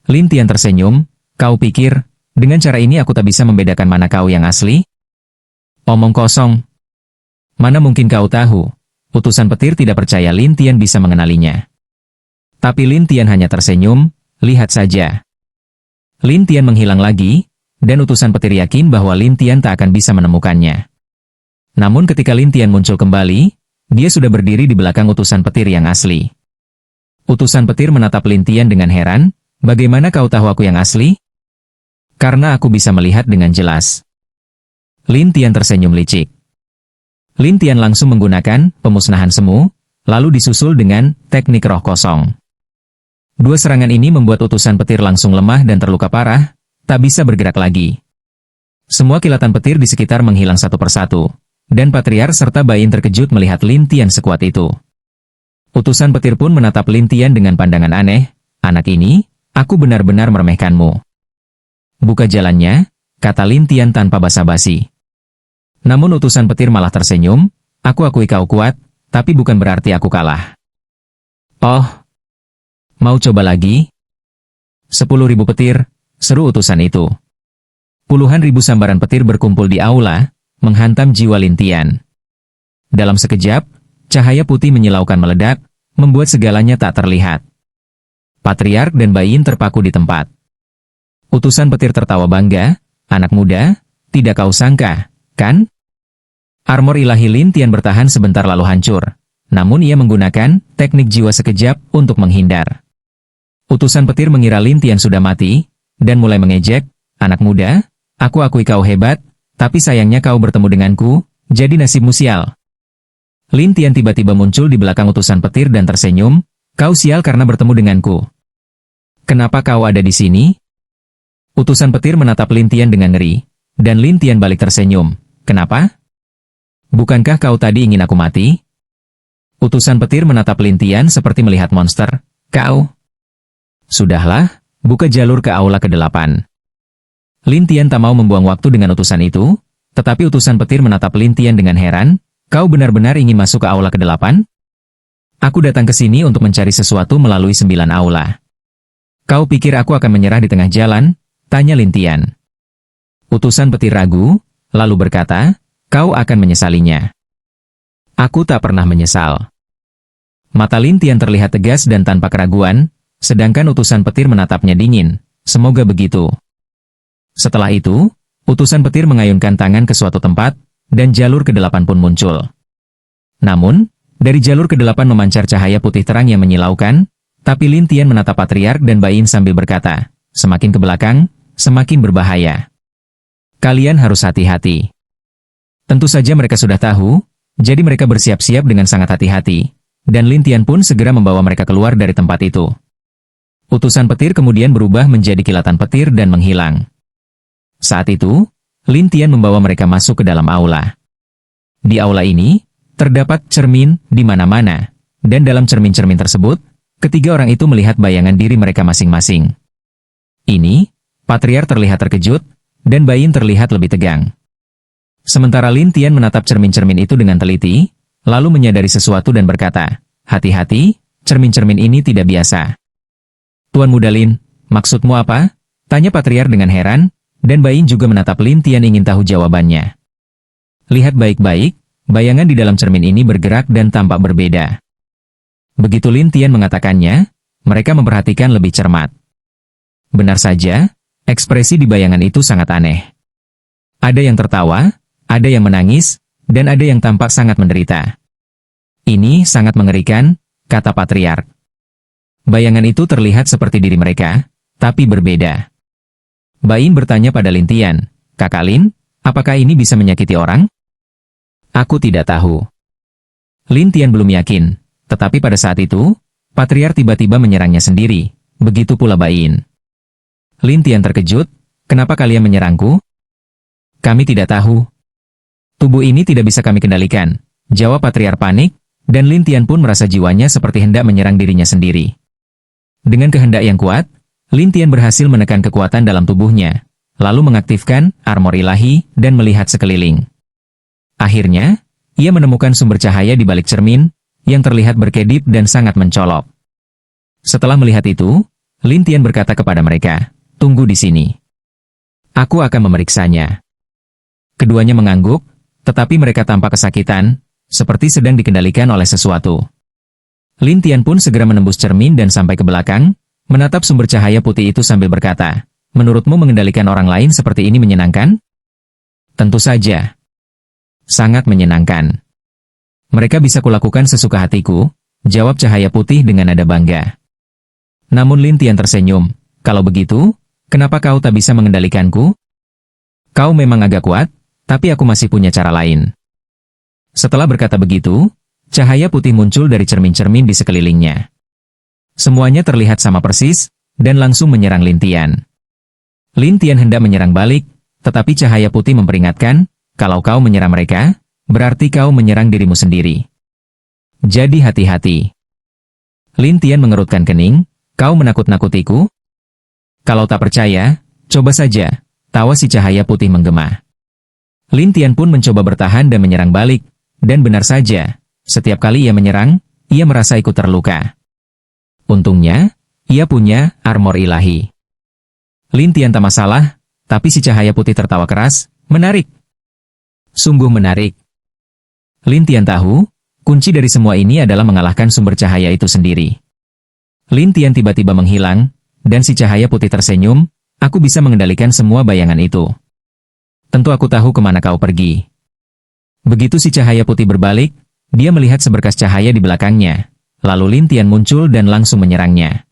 A: Lin Tian tersenyum, kau pikir, dengan cara ini aku tak bisa membedakan mana kau yang asli? Omong kosong. Mana mungkin kau tahu? Utusan petir tidak percaya Lin Tian bisa mengenalinya. Tapi Lin Tian hanya tersenyum, lihat saja. Lin Tian menghilang lagi, dan utusan petir yakin bahwa Lin Tian tak akan bisa menemukannya. Namun ketika Lin Tian muncul kembali, dia sudah berdiri di belakang utusan petir yang asli. Utusan petir menatap Lin Tian dengan heran, bagaimana kau tahu aku yang asli? Karena aku bisa melihat dengan jelas. Lin Tian tersenyum licik. Lin Tian langsung menggunakan pemusnahan semu, lalu disusul dengan teknik roh kosong. Dua serangan ini membuat utusan petir langsung lemah dan terluka parah, tak bisa bergerak lagi. Semua kilatan petir di sekitar menghilang satu persatu, dan Patriark serta Bai Yin terkejut melihat Lin Tian sekuat itu. Utusan petir pun menatap Lin Tian dengan pandangan aneh, anak ini, aku benar-benar meremehkanmu. Buka jalannya, kata Lin Tian tanpa basa-basi. Namun utusan petir malah tersenyum, aku akui kau kuat, tapi bukan berarti aku kalah. Oh, mau coba lagi? 10.000 petir, seru utusan itu. Puluhan ribu sambaran petir berkumpul di aula, menghantam jiwa Lin Tian. Dalam sekejap, cahaya putih menyilaukan meledak, membuat segalanya tak terlihat. Patriark dan Bai Yin terpaku di tempat. Utusan petir tertawa bangga, anak muda, tidak kau sangka, kan? Armor ilahi Lin Tian bertahan sebentar lalu hancur, namun ia menggunakan teknik jiwa sekejap untuk menghindar. Utusan petir mengira Lin Tian sudah mati, dan mulai mengejek, anak muda, aku akui kau hebat, tapi sayangnya kau bertemu denganku, jadi nasibmu sial. Lin Tian tiba-tiba muncul di belakang utusan petir dan tersenyum, kau sial karena bertemu denganku. Kenapa kau ada di sini? Utusan petir menatap Lin Tian dengan ngeri, dan Lin Tian balik tersenyum. Kenapa? Bukankah kau tadi ingin aku mati? Utusan petir menatap Lin Tian seperti melihat monster. Kau? Sudahlah, buka jalur ke aula ke-8. Lin Tian tak mau membuang waktu dengan utusan itu, tetapi utusan petir menatap Lin Tian dengan heran. Kau benar-benar ingin masuk ke aula ke-8? Aku datang ke sini untuk mencari sesuatu melalui 9 aula. Kau pikir aku akan menyerah di tengah jalan? Tanya Lin Tian. Utusan petir ragu, lalu berkata, kau akan menyesalinya. Aku tak pernah menyesal. Mata Lin Tian terlihat tegas dan tanpa keraguan, sedangkan utusan petir menatapnya dingin. Semoga begitu. Setelah itu, utusan petir mengayunkan tangan ke suatu tempat, dan jalur ke-8 pun muncul. Namun, dari jalur ke-8 memancar cahaya putih terang yang menyilaukan, tapi Lin Tian menatap Patriark dan Bayin sambil berkata, semakin ke belakang, semakin berbahaya. Kalian harus hati-hati. Tentu saja mereka sudah tahu, jadi mereka bersiap-siap dengan sangat hati-hati, dan Lin Tian pun segera membawa mereka keluar dari tempat itu. Utusan petir kemudian berubah menjadi kilatan petir dan menghilang. Saat itu, Lin Tian membawa mereka masuk ke dalam aula. Di aula ini, terdapat cermin di mana-mana, dan dalam cermin-cermin tersebut, ketiga orang itu melihat bayangan diri mereka masing-masing. Ini, Patriark terlihat terkejut, dan Bayin terlihat lebih tegang. Sementara Lin Tian menatap cermin-cermin itu dengan teliti, lalu menyadari sesuatu dan berkata, hati-hati, cermin-cermin ini tidak biasa. Tuan Muda Lin, maksudmu apa? Tanya Patriark dengan heran, dan Bayin juga menatap Lin Tian ingin tahu jawabannya. Lihat baik-baik, bayangan di dalam cermin ini bergerak dan tampak berbeda. Begitu Lin Tian mengatakannya, mereka memperhatikan lebih cermat. Benar saja, ekspresi di bayangan itu sangat aneh. Ada yang tertawa, ada yang menangis, dan ada yang tampak sangat menderita. Ini sangat mengerikan, kata Patriark. Bayangan itu terlihat seperti diri mereka, tapi berbeda. Bayin bertanya pada Lin Tian, Kakak Lin, apakah ini bisa menyakiti orang? Aku tidak tahu. Lin Tian belum yakin, tetapi pada saat itu, Patriark tiba-tiba menyerangnya sendiri, begitu pula Bayin. Lin Tian terkejut, kenapa kalian menyerangku? Kami tidak tahu. Tubuh ini tidak bisa kami kendalikan, jawab Patriark panik, dan Lin Tian pun merasa jiwanya seperti hendak menyerang dirinya sendiri. Dengan kehendak yang kuat, Lin Tian berhasil menekan kekuatan dalam tubuhnya, lalu mengaktifkan armor ilahi dan melihat sekeliling. Akhirnya, ia menemukan sumber cahaya di balik cermin, yang terlihat berkedip dan sangat mencolok. Setelah melihat itu, Lin Tian berkata kepada mereka, tunggu di sini. Aku akan memeriksanya. Keduanya mengangguk, tetapi mereka tampak kesakitan, seperti sedang dikendalikan oleh sesuatu. Lin Tian pun segera menembus cermin dan sampai ke belakang, menatap sumber cahaya putih itu sambil berkata, menurutmu mengendalikan orang lain seperti ini menyenangkan? Tentu saja. Sangat menyenangkan. Mereka bisa kulakukan sesuka hatiku, jawab cahaya putih dengan nada bangga. Namun Lin Tian tersenyum, kalau begitu, kenapa kau tak bisa mengendalikanku? Kau memang agak kuat, tapi aku masih punya cara lain. Setelah berkata begitu, cahaya putih muncul dari cermin-cermin di sekelilingnya. Semuanya terlihat sama persis, dan langsung menyerang Lin Tian. Lin Tian hendak menyerang balik, tetapi cahaya putih memperingatkan, kalau kau menyerang mereka, berarti kau menyerang dirimu sendiri. Jadi hati-hati. Lin Tian mengerutkan kening, kau menakut-nakutiku? Kalau tak percaya, coba saja, tawa si cahaya putih menggema. Lin Tian pun mencoba bertahan dan menyerang balik, dan benar saja, setiap kali ia menyerang, ia merasa ikut terluka. Untungnya, ia punya armor ilahi. Lin Tian tak masalah, tapi si cahaya putih tertawa keras, menarik. Sungguh menarik. Lin Tian tahu, kunci dari semua ini adalah mengalahkan sumber cahaya itu sendiri. Lin Tian tiba-tiba menghilang, dan si cahaya putih tersenyum, aku bisa mengendalikan semua bayangan itu. Tentu aku tahu kemana kau pergi. Begitu si cahaya putih berbalik, dia melihat seberkas cahaya di belakangnya. Lalu Lin Tian muncul dan langsung menyerangnya.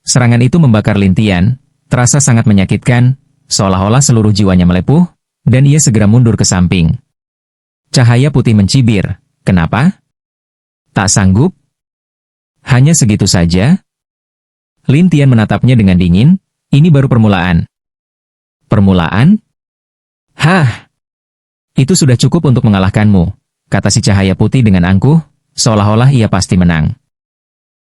A: Serangan itu membakar Lin Tian, terasa sangat menyakitkan, seolah-olah seluruh jiwanya melepuh, dan ia segera mundur ke samping. Cahaya putih mencibir, kenapa? Tak sanggup? Hanya segitu saja? Lin Tian menatapnya dengan dingin, ini baru permulaan. Permulaan? Hah! Itu sudah cukup untuk mengalahkanmu, kata si cahaya putih dengan angkuh, seolah-olah ia pasti menang.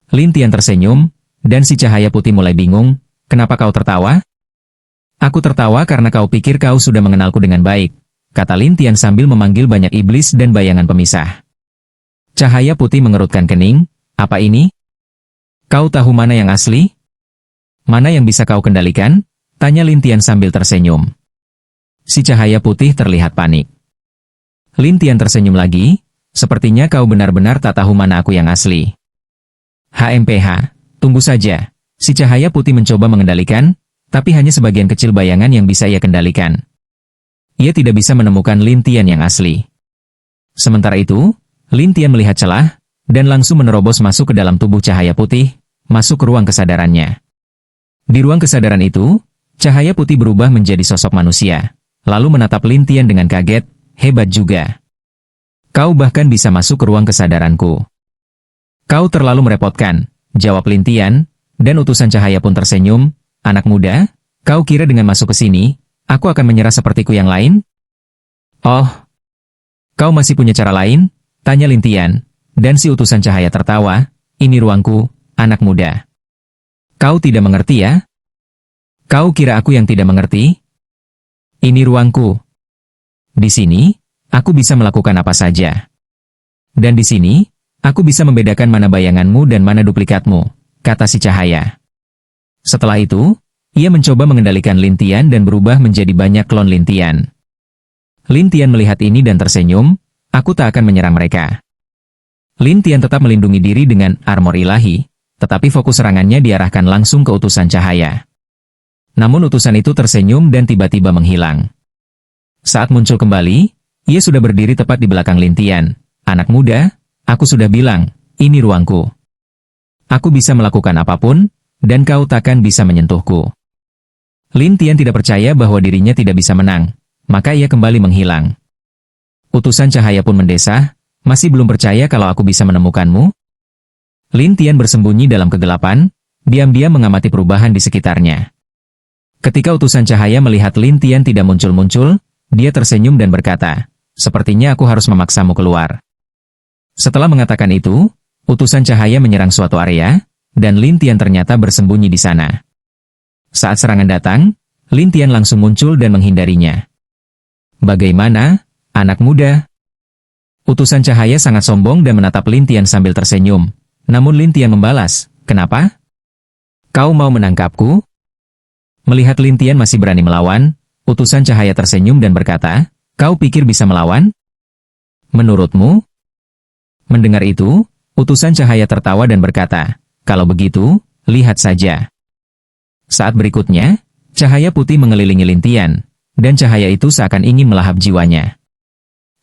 A: Lin Tian tersenyum, dan si cahaya putih mulai bingung, kenapa kau tertawa? Aku tertawa karena kau pikir kau sudah mengenalku dengan baik, kata Lin Tian sambil memanggil banyak iblis dan bayangan pemisah. Cahaya putih mengerutkan kening, apa ini? Kau tahu mana yang asli? Mana yang bisa kau kendalikan? Tanya Lin Tian sambil tersenyum. Si cahaya putih terlihat panik. Lin Tian tersenyum lagi, sepertinya kau benar-benar tak tahu mana aku yang asli. HMPH, tunggu saja. Si cahaya putih mencoba mengendalikan, tapi hanya sebagian kecil bayangan yang bisa ia kendalikan. Ia tidak bisa menemukan Lin Tian yang asli. Sementara itu, Lin Tian melihat celah, dan langsung menerobos masuk ke dalam tubuh cahaya putih, masuk ke ruang kesadarannya. Di ruang kesadaran itu, cahaya putih berubah menjadi sosok manusia, lalu menatap Lin Tian dengan kaget, hebat juga. Kau bahkan bisa masuk ke ruang kesadaranku. Kau terlalu merepotkan, jawab Lin Tian, dan utusan cahaya pun tersenyum, anak muda, kau kira dengan masuk ke sini, aku akan menyerah sepertiku yang lain? Oh, kau masih punya cara lain? Tanya Lin Tian, dan si utusan cahaya tertawa, ini ruangku, anak muda. Kau tidak mengerti ya? Kau kira aku yang tidak mengerti? Ini ruangku. Di sini, aku bisa melakukan apa saja. Dan di sini, aku bisa membedakan mana bayanganmu dan mana duplikatmu, kata si cahaya. Setelah itu, ia mencoba mengendalikan Lin Tian dan berubah menjadi banyak klon Lin Tian. Lin Tian melihat ini dan tersenyum, aku tak akan menyerang mereka. Lin Tian tetap melindungi diri dengan armor ilahi, tetapi fokus serangannya diarahkan langsung ke utusan cahaya. Namun utusan itu tersenyum dan tiba-tiba menghilang. Saat muncul kembali, ia sudah berdiri tepat di belakang Lin Tian. Anak muda, aku sudah bilang, ini ruangku. Aku bisa melakukan apapun, dan kau takkan bisa menyentuhku. Lin Tian tidak percaya bahwa dirinya tidak bisa menang, maka ia kembali menghilang. Utusan cahaya pun mendesah, masih belum percaya kalau aku bisa menemukanmu? Lin Tian bersembunyi dalam kegelapan, diam-diam mengamati perubahan di sekitarnya. Ketika utusan cahaya melihat Lin Tian tidak muncul-muncul, dia tersenyum dan berkata, sepertinya aku harus memaksamu keluar. Setelah mengatakan itu, utusan cahaya menyerang suatu area, dan Lin Tian ternyata bersembunyi di sana. Saat serangan datang, Lin Tian langsung muncul dan menghindarinya. Bagaimana, anak muda? Utusan cahaya sangat sombong dan menatap Lin Tian sambil tersenyum. Namun Lin Tian membalas, kenapa? Kau mau menangkapku? Melihat Lin Tian masih berani melawan, utusan cahaya tersenyum dan berkata, kau pikir bisa melawan? Menurutmu? Mendengar itu, utusan cahaya tertawa dan berkata, kalau begitu, lihat saja. Saat berikutnya, cahaya putih mengelilingi Lin Tian, dan cahaya itu seakan ingin melahap jiwanya.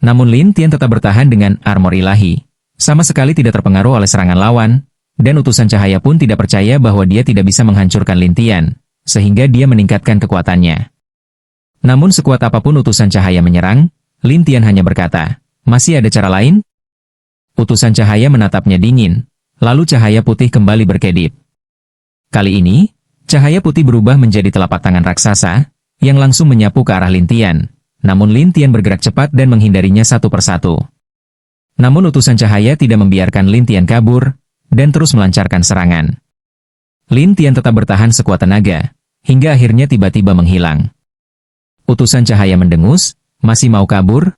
A: Namun Lin Tian tetap bertahan dengan armor ilahi, sama sekali tidak terpengaruh oleh serangan lawan, dan utusan cahaya pun tidak percaya bahwa dia tidak bisa menghancurkan Lin Tian, sehingga dia meningkatkan kekuatannya. Namun sekuat apapun utusan cahaya menyerang, Lin Tian hanya berkata, masih ada cara lain? Utusan cahaya menatapnya dingin, lalu cahaya putih kembali berkedip. Kali ini, cahaya putih berubah menjadi telapak tangan raksasa, yang langsung menyapu ke arah Lin Tian. Namun Lin Tian bergerak cepat dan menghindarinya satu persatu. Namun utusan cahaya tidak membiarkan Lin Tian kabur, dan terus melancarkan serangan. Lin Tian tetap bertahan sekuat tenaga, hingga akhirnya tiba-tiba menghilang. Utusan cahaya mendengus, masih mau kabur?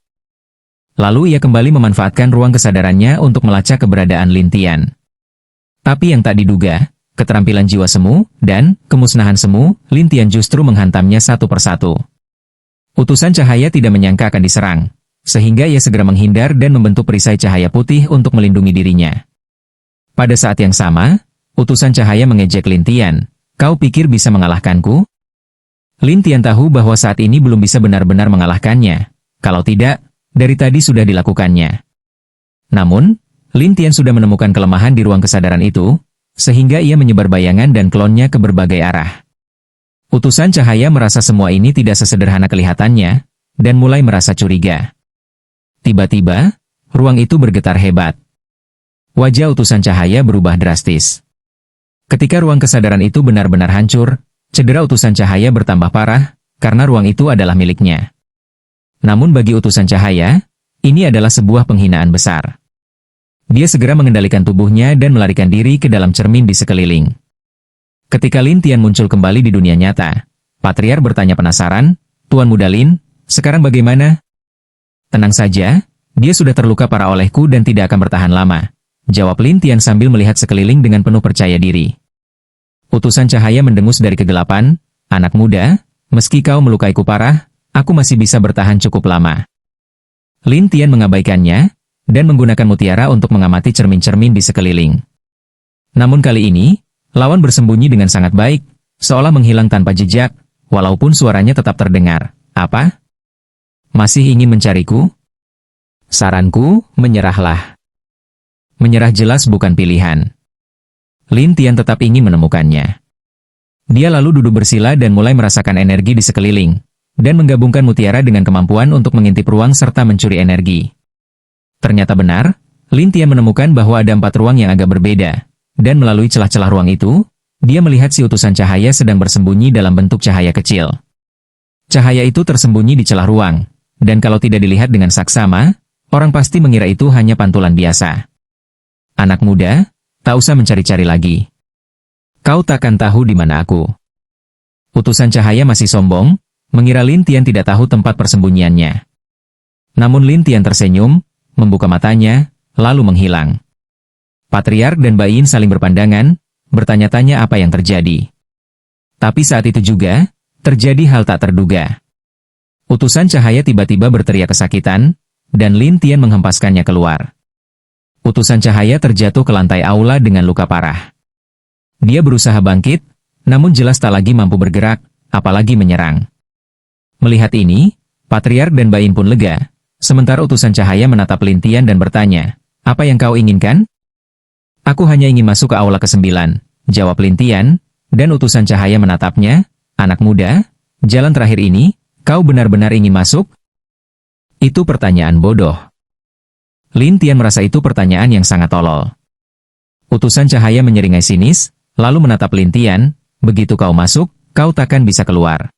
A: Lalu ia kembali memanfaatkan ruang kesadarannya untuk melacak keberadaan Lin Tian. Tapi yang tak diduga, keterampilan jiwa semu, dan kemusnahan semu, Lin Tian justru menghantamnya satu persatu. Utusan cahaya tidak menyangka akan diserang, sehingga ia segera menghindar dan membentuk perisai cahaya putih untuk melindungi dirinya. Pada saat yang sama, utusan cahaya mengejek Lin Tian, kau pikir bisa mengalahkanku? Lin Tian tahu bahwa saat ini belum bisa benar-benar mengalahkannya, kalau tidak, dari tadi sudah dilakukannya. Namun, Lin Tian sudah menemukan kelemahan di ruang kesadaran itu, sehingga ia menyebar bayangan dan klonnya ke berbagai arah. Utusan cahaya merasa semua ini tidak sesederhana kelihatannya, dan mulai merasa curiga. Tiba-tiba, ruang itu bergetar hebat. Wajah utusan cahaya berubah drastis. Ketika ruang kesadaran itu benar-benar hancur, cedera utusan cahaya bertambah parah, karena ruang itu adalah miliknya. Namun bagi utusan cahaya, ini adalah sebuah penghinaan besar. Dia segera mengendalikan tubuhnya dan melarikan diri ke dalam cermin di sekeliling. Ketika Lin Tian muncul kembali di dunia nyata, Patriark bertanya penasaran, "Tuan Muda Lin, sekarang bagaimana?" "Tenang saja, dia sudah terluka parah olehku dan tidak akan bertahan lama," jawab Lin Tian sambil melihat sekeliling dengan penuh percaya diri. Utusan cahaya mendengus dari kegelapan, "Anak muda, meski kau melukaiku parah, aku masih bisa bertahan cukup lama." Lin Tian mengabaikannya, dan menggunakan mutiara untuk mengamati cermin-cermin di sekeliling. Namun kali ini, lawan bersembunyi dengan sangat baik, seolah menghilang tanpa jejak, walaupun suaranya tetap terdengar. "Apa? Masih ingin mencariku? Saranku, menyerahlah." Menyerah jelas bukan pilihan. Lin Tian tetap ingin menemukannya. Dia lalu duduk bersila dan mulai merasakan energi di sekeliling, dan menggabungkan mutiara dengan kemampuan untuk mengintip ruang serta mencuri energi. Ternyata benar, Lin Tian menemukan bahwa ada 4 ruang yang agak berbeda, dan melalui celah-celah ruang itu, dia melihat si utusan cahaya sedang bersembunyi dalam bentuk cahaya kecil. Cahaya itu tersembunyi di celah ruang, dan kalau tidak dilihat dengan saksama, orang pasti mengira itu hanya pantulan biasa. "Anak muda, tak usah mencari-cari lagi. Kau takkan tahu di mana aku." Utusan cahaya masih sombong, mengira Lin Tian tidak tahu tempat persembunyiannya. Namun Lin Tian tersenyum, membuka matanya, lalu menghilang. Patriark dan Bayin saling berpandangan, bertanya-tanya apa yang terjadi. Tapi saat itu juga, terjadi hal tak terduga. Utusan cahaya tiba-tiba berteriak kesakitan, dan Lin Tian menghempaskannya keluar. Utusan cahaya terjatuh ke lantai aula dengan luka parah. Dia berusaha bangkit, namun jelas tak lagi mampu bergerak, apalagi menyerang. Melihat ini, Patriark dan Bayin pun lega, sementara utusan cahaya menatap Lin Tian dan bertanya, "Apa yang kau inginkan?" "Aku hanya ingin masuk ke aula ke-9, jawab Lin Tian, dan utusan cahaya menatapnya, "Anak muda, jalan terakhir ini, kau benar-benar ingin masuk?" Itu pertanyaan bodoh. Lin Tian merasa itu pertanyaan yang sangat tolol. Utusan cahaya menyeringai sinis, lalu menatap Lin Tian, "Begitu kau masuk, kau takkan bisa keluar.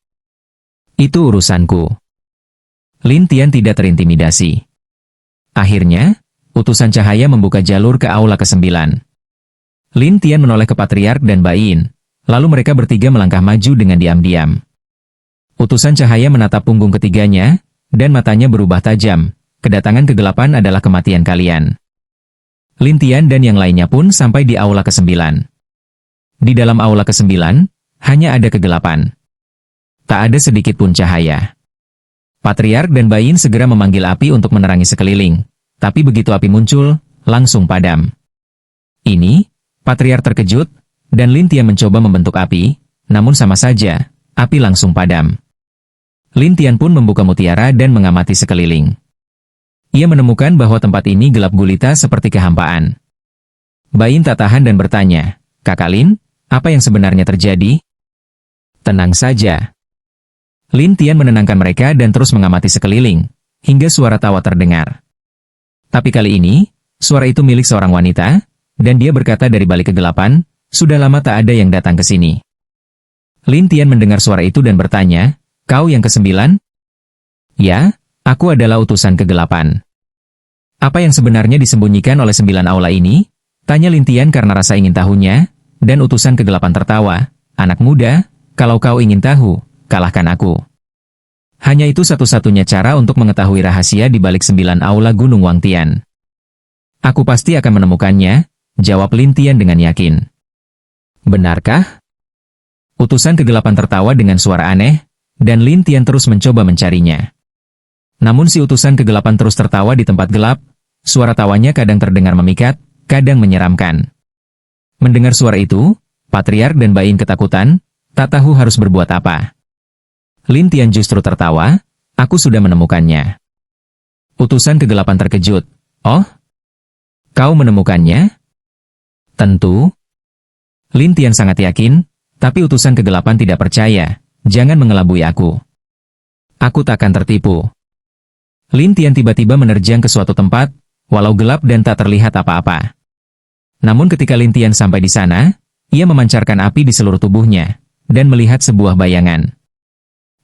A: Itu urusanku." Lin Tian tidak terintimidasi. Akhirnya, utusan cahaya membuka jalur ke aula ke-9. Lin Tian menoleh ke Patriark dan Bayin, lalu mereka bertiga melangkah maju dengan diam-diam. Utusan cahaya menatap punggung ketiganya, dan matanya berubah tajam. "Kedatangan kegelapan adalah kematian kalian." Lin Tian dan yang lainnya pun sampai di aula ke-9. Di dalam aula ke-9, hanya ada kegelapan. Tak ada sedikit pun cahaya. Patriark dan Bayin segera memanggil api untuk menerangi sekeliling, tapi begitu api muncul, langsung padam. Ini, Patriark terkejut, dan Lin Tian mencoba membentuk api, namun sama saja, api langsung padam. Lin Tian pun membuka mutiara dan mengamati sekeliling. Ia menemukan bahwa tempat ini gelap gulita seperti kehampaan. Bayin tak tahan dan bertanya, "Kakak Lin, apa yang sebenarnya terjadi?" "Tenang saja." Lin Tian menenangkan mereka dan terus mengamati sekeliling, hingga suara tawa terdengar. Tapi kali ini, suara itu milik seorang wanita, dan dia berkata dari balik kegelapan, "Sudah lama tak ada yang datang ke sini." Lin Tian mendengar suara itu dan bertanya, "Kau yang ke-9? "Ya, aku adalah utusan kegelapan." "Apa yang sebenarnya disembunyikan oleh 9 aula ini?" tanya Lin Tian karena rasa ingin tahunya, dan utusan kegelapan tertawa, "Anak muda, kalau kau ingin tahu, kalahkan aku. Hanya itu satu-satunya cara untuk mengetahui rahasia di balik 9 aula Gunung Wangtian." "Aku pasti akan menemukannya," jawab Lin Tian dengan yakin. "Benarkah?" Utusan kegelapan tertawa dengan suara aneh, dan Lin Tian terus mencoba mencarinya. Namun si utusan kegelapan terus tertawa di tempat gelap, suara tawanya kadang terdengar memikat, kadang menyeramkan. Mendengar suara itu, Patriark dan Bayin ketakutan, tak tahu harus berbuat apa. Lin Tian justru tertawa, "Aku sudah menemukannya." Utusan kegelapan terkejut, "Oh? Kau menemukannya?" "Tentu." Lin Tian sangat yakin, tapi utusan kegelapan tidak percaya, "Jangan mengelabui aku. Aku takkan tertipu." Lin Tian tiba-tiba menerjang ke suatu tempat, walau gelap dan tak terlihat apa-apa. Namun ketika Lin Tian sampai di sana, ia memancarkan api di seluruh tubuhnya, dan melihat sebuah bayangan.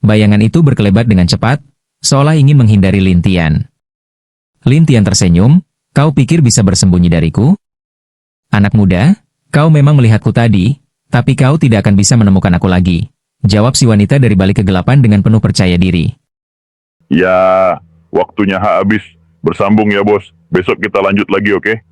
A: Bayangan itu berkelebat dengan cepat, seolah ingin menghindari Lin Tian. Lin Tian tersenyum, kau pikir bisa bersembunyi dariku? Anak muda, kau memang melihatku tadi, tapi kau tidak akan bisa menemukan aku lagi. Jawab si wanita dari balik kegelapan dengan penuh percaya diri.
B: Ya, waktunya habis. Bersambung ya bos. Besok kita lanjut lagi, oke?